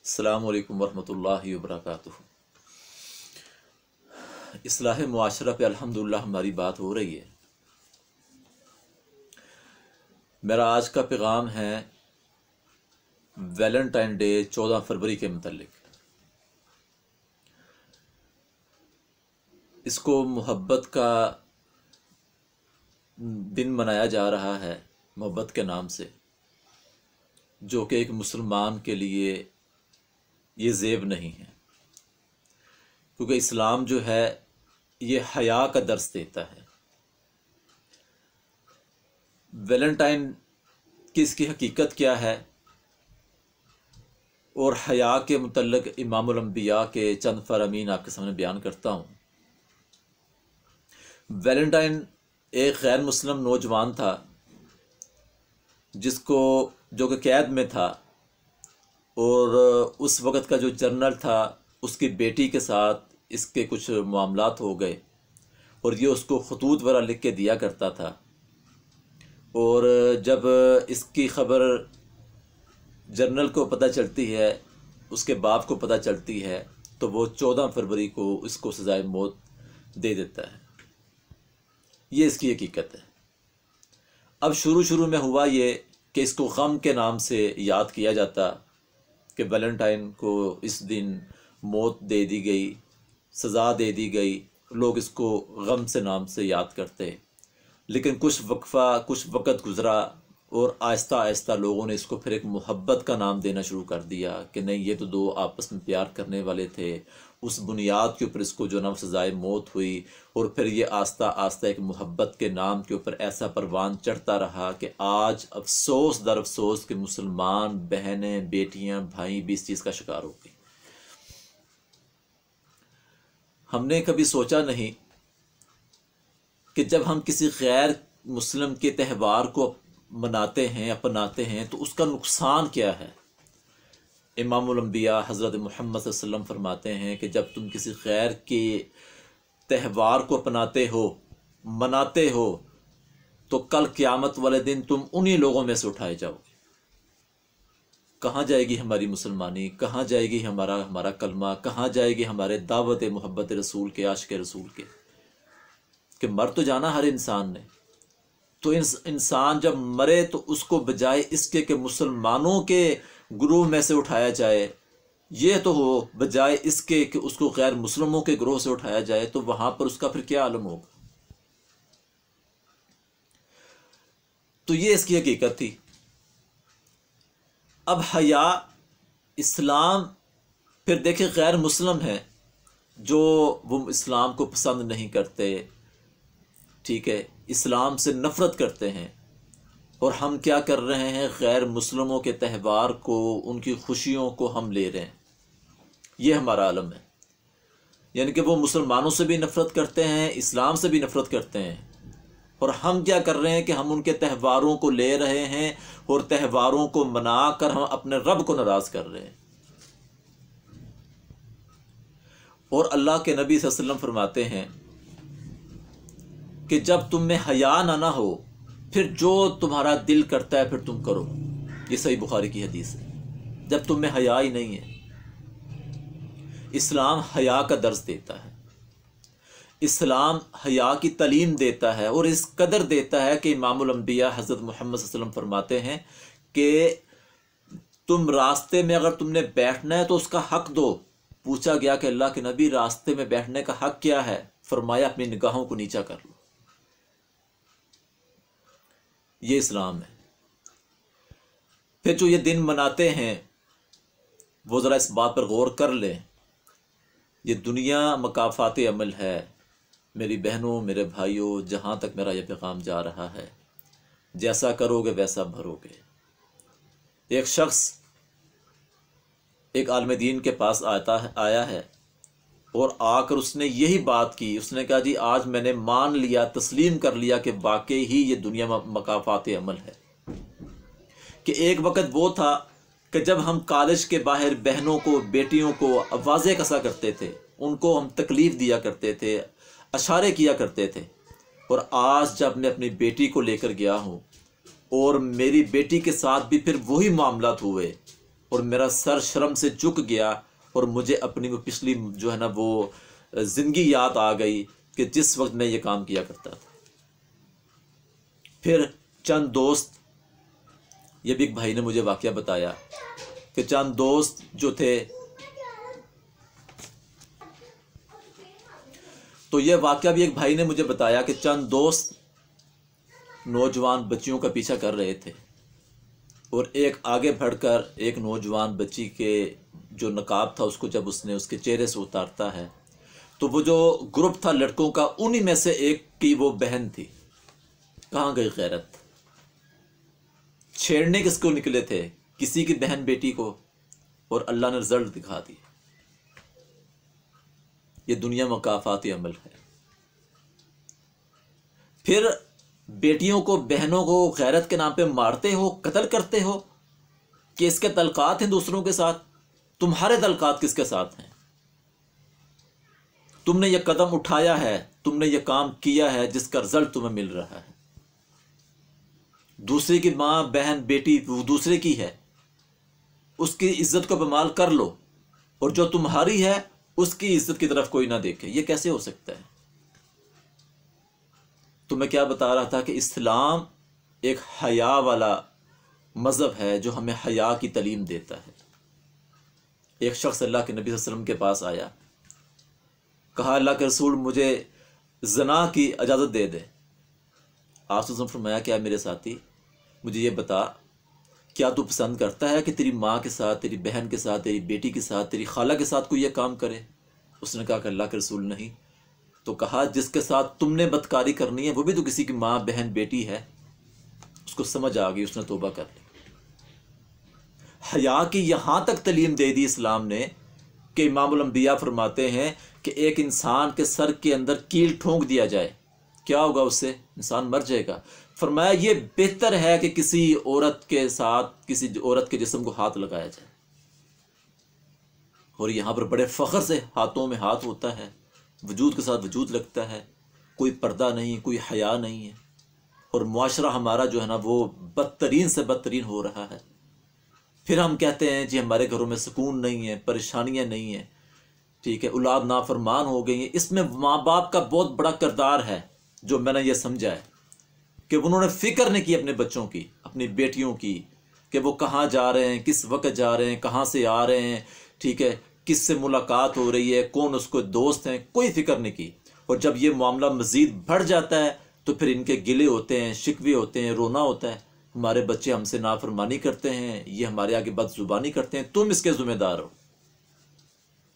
अस्सलामु अलैकुम वरहमतुल्लाहि वबरकातुहू। इस्लाह मुआशरा पे अल्हम्दुलिल्लाह हमारी बात हो रही है। मेरा आज का पैगाम है वैलेंटाइन डे 14 फरवरी के मतलब। इसको मोहब्बत का दिन मनाया जा रहा है, मोहब्बत के नाम से, जो कि एक मुसलमान के लिए ये ज़ेब नहीं है, क्योंकि इस्लाम जो है ये हया का दर्स देता है। वैलेंटाइन की इसकी हकीकत क्या है और हया के मुतल्लिक़ इमामुल अंबिया के चंद फ़रामीन आपके सामने बयान करता हूँ। वैलेंटाइन एक गैर मुस्लिम नौजवान था जो कि कैद में था, और उस वक़्त का जो जनरल था उसकी बेटी के साथ इसके कुछ मामलात हो गए, और ये उसको खतूत वगैरह लिख के दिया करता था। और जब इसकी ख़बर जनरल को पता चलती है, उसके बाप को पता चलती है, तो वो 14 फरवरी को इसको सज़ाए मौत दे देता है। ये इसकी हकीकत है। अब शुरू में हुआ ये कि इसको गम के नाम से याद किया जाता, कि वैलेंटाइन को इस दिन मौत दे दी गई, सज़ा दे दी गई, लोग इसको गम से नाम से याद करते। लेकिन कुछ वक़्त गुज़रा और आहिस्ता आहिस्ता लोगों ने इसको फिर एक मोहब्बत का नाम देना शुरू कर दिया कि नहीं, ये तो दो आपस में प्यार करने वाले थे। उस बुनियाद के ऊपर इसको जो ना सज़ाए मौत हुई, और फिर ये आस्ता आस्ता एक मोहब्बत के नाम के ऊपर ऐसा परवान चढ़ता रहा कि आज अफसोस दर अफसोस के मुसलमान बहनें, बेटियां, भाई भी इस चीज़ का शिकार हो गई। हमने कभी सोचा नहीं कि जब हम किसी गैर मुस्लिम के त्यौहार को मनाते हैं, अपनाते हैं, तो उसका नुकसान क्या है। इमामुल अंबिया हज़रत मोहम्मद सल्लल्लाहु अलैहि वसल्लम फरमाते हैं कि जब तुम किसी गैर के त्यौहार को अपनाते हो, मनाते हो, तो कल क़यामत वाले दिन तुम उन्हीं लोगों में से उठाए जाओगे। कहाँ जाएगी हमारी मुसलमानी, कहाँ जाएगी हमारा कलमा, कहाँ जाएगी हमारे दावत मोहब्बत रसूल के, आशिक रसूल के। कि मर तो जाना हर इंसान ने, तो इंसान जब मरे तो उसको बजाय इसके कि मुसलमानों के ग्रुप में से उठाया जाए, ये तो हो बजाय इसके कि उसको गैर मुस्लिमों के ग्रोह से उठाया जाए, तो वहाँ पर उसका फिर क्या आलम होगा। तो ये इसकी हकीकत थी। अब हया इस्लाम, फिर देखिए गैर मुस्लिम है जो वो इस्लाम को पसंद नहीं करते, ठीक है, इस्लाम से नफ़रत करते हैं, और हम क्या कर रहे हैं, गैर मुस्लिमों के त्यौहार को, उनकी खुशियों को हम ले रहे हैं। ये हमारा आलम है। यानी कि वो मुसलमानों से भी नफ़रत करते हैं, इस्लाम से भी नफ़रत करते हैं, और हम क्या कर रहे हैं कि हम उनके त्यौहारों को ले रहे हैं, और त्यौहारों को मनाकर हम अपने रब को नाराज़ कर रहे हैं। और अल्लाह के नबी सल्लल्लाहु अलैहि वसल्लम फरमाते हैं कि जब तुम में हया ना हो, फिर जो तुम्हारा दिल करता है फिर तुम करो। ये सही बुखारी की हदीस है। जब तुम में हया ही नहीं है। इस्लाम हया का दर्स देता है, इस्लाम हया की तालीम देता है, और इस कदर देता है कि इमामुल अंबिया हज़रत मोहम्मद सल्लल्लाहु अलैहि वसल्लम फरमाते हैं कि तुम रास्ते में अगर तुमने बैठना है तो उसका हक दो। पूछा गया कि अल्लाह के नबी, रास्ते में बैठने का हक क्या है? फरमाया, अपनी निगाहों को नीचा कर लो। ये इस्लाम है। फिर जो ये दिन मनाते हैं वो ज़रा इस बात पर गौर कर लें, ये दुनिया मकाफ़ात अमल है। मेरी बहनों, मेरे भाइयों, जहाँ तक मेरा ये पैगाम जा रहा है, जैसा करोगे वैसा भरोगे। एक शख्स एक आलिम दीन के पास आया है, और आकर उसने यही बात की। उसने कहा, जी आज मैंने मान लिया, तस्लीम कर लिया कि वाकई ही ये दुनिया मकाफ़ात अमल है। कि एक वक़्त वो था कि जब हम कॉलेज के बाहर बहनों को, बेटियों को आवाज़ें कसा करते थे, उनको हम तकलीफ़ दिया करते थे, इशारे किया करते थे। और आज जब मैं अपनी बेटी को लेकर गया हूँ, और मेरी बेटी के साथ भी फिर वही मामलात हुए, और मेरा सर शर्म से झुक गया और मुझे अपनी वो पिछली जो है ना वो ज़िंदगी याद आ गई कि जिस वक्त मैं ये काम किया करता था। फिर चंद दोस्त, ये भी एक भाई ने मुझे वाक़या बताया कि चंद दोस्त जो थे, तो ये वाक़या भी एक भाई ने मुझे बताया कि चंद दोस्त नौजवान बच्चियों का पीछा कर रहे थे और एक आगे बढ़कर एक नौजवान बच्ची के जो नकाब था उसको जब उसने उसके चेहरे से उतारता है तो वो जो ग्रुप था लड़कों का, उन्हीं में से एक की वो बहन थी। कहाँ गई गैरत? छेड़ने किसको निकले थे? किसी की बहन बेटी को, और अल्लाह ने रिजल्ट दिखा दी। ये दुनिया मुकाफाती अमल है। फिर बेटियों को, बहनों को गैरत के नाम पे मारते हो, कत्ल करते हो कि इसके तलकात हैं दूसरों के साथ। तुम्हारे तलकात किसके साथ हैं? तुमने ये कदम उठाया है, तुमने ये काम किया है जिसका रिजल्ट तुम्हें मिल रहा है। दूसरे की माँ, बहन, बेटी वो दूसरे की है, उसकी इज्जत को बमाल कर लो, और जो तुम्हारी है उसकी इज्जत की तरफ कोई ना देखे। ये कैसे हो सकता है? तो मैं क्या बता रहा था कि इस्लाम एक हया वाला मज़हब है जो हमें हया की तालीम देता है। एक शख्स अल्लाह के नबी सल्लल्लाहु अलैहि वसल्लम के पास आया, कहा अल्लाह के रसूल मुझे ज़ना की इजाज़त दे दे। आप सल्लल्लाहु अलैहि वसल्लम फरमाया, क्या मेरे साथी, मुझे ये बता, क्या तू पसंद करता है कि तेरी माँ के साथ, तेरी बहन के साथ, तेरी बेटी के साथ, तेरी खाला के साथ कोई ये काम करे? उसने कहा कि अल्लाह के रसूल नहीं। तो कहा जिसके साथ तुमने बदकारी करनी है वो भी तो किसी की माँ, बहन, बेटी है। उसको समझ आ गई, उसने तौबा कर ली। हया की यहाँ तक तालीम दे दी इस्लाम ने कि इमामुल अंबिया फरमाते हैं कि एक इंसान के सर के अंदर कील ठोंक दिया जाए, क्या होगा उससे? इंसान मर जाएगा। फरमाया ये बेहतर है कि किसी औरत के साथ, किसी औरत के जिस्म को हाथ लगाया जाए। और यहाँ पर बड़े फ़ख्र से हाथों में हाथ होता है, वजूद के साथ वजूद लगता है, कोई पर्दा नहीं, कोई हया नहीं है, और मुआशरा हमारा जो है ना वो बदतरीन से बदतरीन हो रहा है। फिर हम कहते हैं जी हमारे घरों में सुकून नहीं है, परेशानियां नहीं है, ठीक है, औलाद नाफरमान हो गई है। इसमें माँ बाप का बहुत बड़ा किरदार है। जो मैंने ये समझा है कि उन्होंने फ़िक्र नहीं की अपने बच्चों की, अपनी बेटियों की, कि वो कहाँ जा रहे हैं, किस वक्त जा रहे हैं, कहाँ से आ रहे हैं, ठीक है, किससे मुलाकात हो रही है, कौन उसको दोस्त हैं, कोई फिक्र नहीं की। और जब ये मामला मज़ीद बढ़ जाता है तो फिर इनके गिले होते हैं, शिकवे होते हैं, रोना होता है, हमारे बच्चे हमसे नाफरमानी करते हैं, ये हमारे आगे बदजुबानी करते हैं, तुम इसके ज़िम्मेदार हो।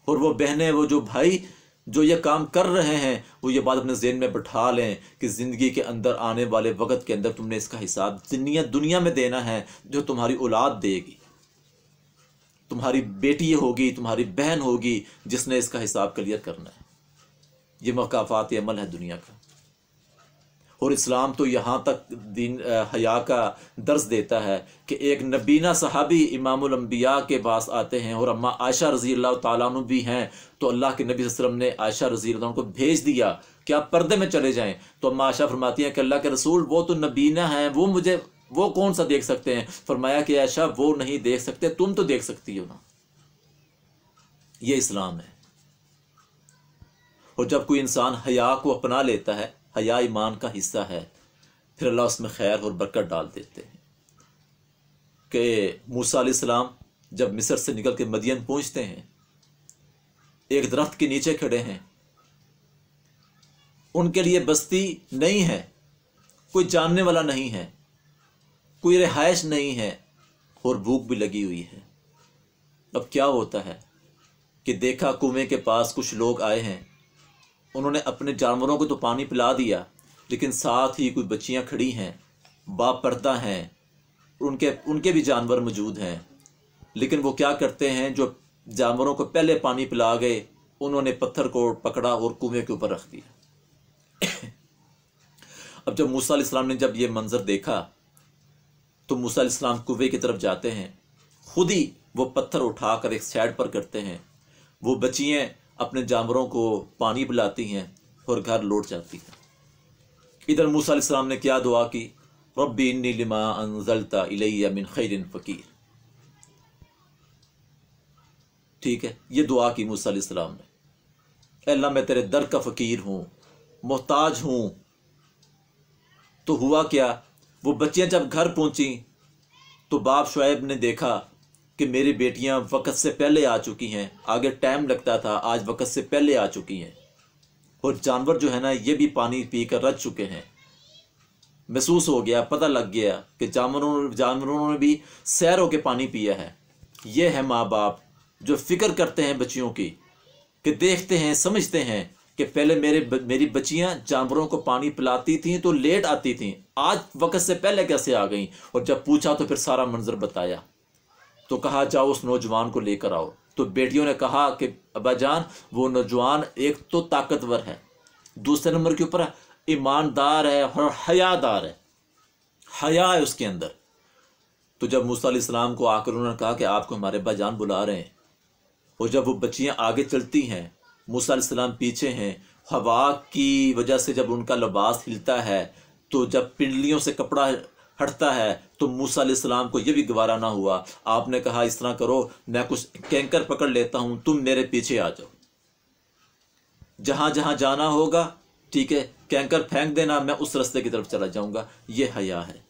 और वो बहनें, वो जो भाई जो ये काम कर रहे हैं, वो ये बात अपने ज़हन में बैठा लें कि ज़िंदगी के अंदर आने वाले वक्त के अंदर तुमने इसका हिसाब दुनिया में देना है। जो तुम्हारी औलाद देगी, तुम्हारी बेटी होगी, तुम्हारी बहन होगी, जिसने इसका हिसाब क्लियर करना है। ये मुकाफाती अमल है दुनिया का। और इस्लाम तो यहाँ तक दीन हया का दर्स देता है कि एक नबीना सहाबी इमामुल अंबिया के पास आते हैं, और अम्मा आयशा रज़ी अल्लाह ताला अन्हा भी हैं। तो अल्लाह के नबी सल्लल्लाहु अलैहि वसल्लम ने आयशा रज़ी अल्लाह को भेज दिया कि आप पर्दे में चले जाएं। तो अम्मा आयशा फरमाती हैं कि अल्लाह के रसूल वो तो नबीना हैं, वो कौन सा देख सकते हैं? फरमाया कि आयशा वो नहीं देख सकते, तुम तो देख सकती हो ना। ये इस्लाम है। और जब कोई इंसान हया को अपना लेता है, हया ईमान का हिस्सा है, फिर अल्लाह उसमें खैर और बरकत डाल देते हैं। कि मूसा अलैहिस्सलाम जब मिस्र से निकल के मदियन पहुंचते हैं, एक दरख्त के नीचे खड़े हैं, उनके लिए बस्ती नहीं है, कोई जानने वाला नहीं है, कोई रिहाइश नहीं है, और भूख भी लगी हुई है। अब क्या होता है कि देखा कुएं के पास कुछ लोग आए हैं, उन्होंने अपने जानवरों को तो पानी पिला दिया, लेकिन साथ ही कुछ बच्चियां खड़ी हैं, बापर्दा हैं, उनके भी जानवर मौजूद हैं, लेकिन वो क्या करते हैं, जो जानवरों को पहले पानी पिला गए, उन्होंने पत्थर को पकड़ा और कुएं के ऊपर रख दिया। अब जब मूसा अलैहिस्सलाम ने जब ये मंजर देखा तो मूसा अलैहिस्सलाम कुएं की तरफ जाते हैं, खुद ही वो पत्थर उठाकर एक साइड पर करते हैं, वो बच्चियाँ अपने जानवरों को पानी पिलाती हैं और घर लौट जाती हैं। इधर मूसा अलैहिस्सलाम ने क्या दुआ की? रब्बी इन्नी लिमा अंज़लता इलैया मिन खैरिन फ़कीर। ठीक है, ये दुआ की मूसा अलैहिस्सलाम ने, अल्लाह मैं तेरे दर का फ़कीर हूँ, मोहताज हूँ। तो हुआ क्या, वो बच्चियाँ जब घर पहुँची तो बाप शुएब ने देखा कि मेरी बेटियाँ वक़्त से पहले आ चुकी हैं, आगे टाइम लगता था, आज वक़्त से पहले आ चुकी हैं। और जानवर जो है ना, ये भी पानी पी कर रज चुके हैं। महसूस हो गया, पता लग गया कि जानवरों ने भी सैर होकर पानी पिया है। ये है माँ बाप जो फ़िक्र करते हैं बच्चियों की, कि देखते हैं, समझते हैं कि पहले मेरी बच्चियां जानवरों को पानी पिलाती थीं तो लेट आती थीं, आज वक़्त से पहले कैसे आ गईं। और जब पूछा तो फिर सारा मंजर बताया। तो कहा जाओ उस नौजवान को लेकर आओ। तो बेटियों ने कहा कि अब्बा जान, वो नौजवान एक तो ताकतवर है, दूसरे नंबर के ऊपर ईमानदार है और हयादार है, हया है उसके अंदर। तो जब मूसा अलैहिस्सलाम को आकर उन्होंने कहा कि आपको हमारे अब्बा जान बुला रहे हैं, और जब वो बच्चियां आगे चलती हैं, मूसा अलैहिस्सलाम पीछे हैं, हवा की वजह से जब उनका लिबास हिलता है, तो जब पिंडलियों से कपड़ा हटता है, तो मूसा अलैहिस्सलाम को ये भी गवारा ना हुआ। आपने कहा इस तरह करो, मैं कुछ कैंकर पकड़ लेता हूँ, तुम मेरे पीछे आ जाओ, जहाँ जहाँ जाना होगा, ठीक है, कैंकर फेंक देना, मैं उस रास्ते की तरफ चला जाऊँगा। ये हया है।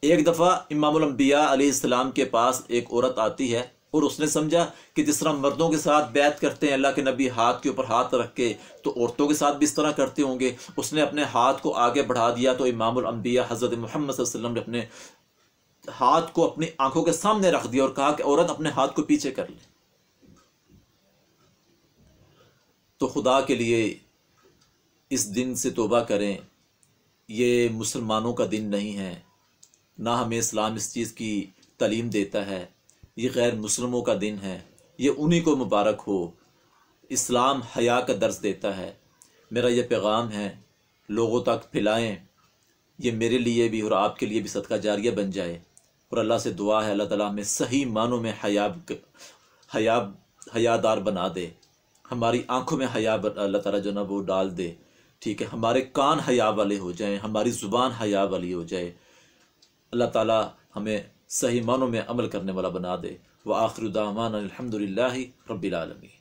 एक दफ़ा इमामुल अंबिया अलैहिस्सलाम के पास एक औरत आती है, और उसने समझा कि जिस तरह मर्दों के साथ बैत करते हैं अल्लाह के नबी हाथ के ऊपर हाथ रख के, तो औरतों के साथ भी इस तरह करते होंगे। उसने अपने हाथ को आगे बढ़ा दिया, तो इमामुल अंबिया हज़रत मोहम्मद सल्लल्लाहु अलैहि वसल्लम ने अपने हाथ को अपनी आंखों के सामने रख दिया और कहा कि औरत अपने हाथ को पीछे कर ले। तो खुदा के लिए इस दिन से तौबा करें। ये मुसलमानों का दिन नहीं है, ना हमें इस्लाम इस चीज़ की तालीम देता है। ये गैर मुस्लिमों का दिन है, ये उन्हीं को मुबारक हो। इस्लाम हया का दर्स देता है। मेरा ये पैगाम है, लोगों तक फैलाएं। ये मेरे लिए भी और आपके लिए भी सदका जारिया बन जाए। और अल्लाह से दुआ है, अल्लाह ताला हमें सही मानों में हयादार बना दे। हमारी आंखों में हया अल्लाह ताला जो ना वो डाल दे, ठीक है। हमारे कान हया वाले हो जाएं, हमारी ज़ुबान हया वाली हो जाए। अल्लाह ताला हमें सही मानों में अमल करने वाला बना दे। व आखिरु दावाना अल्हम्दुलिल्लाहि रब्बिल आलमीन।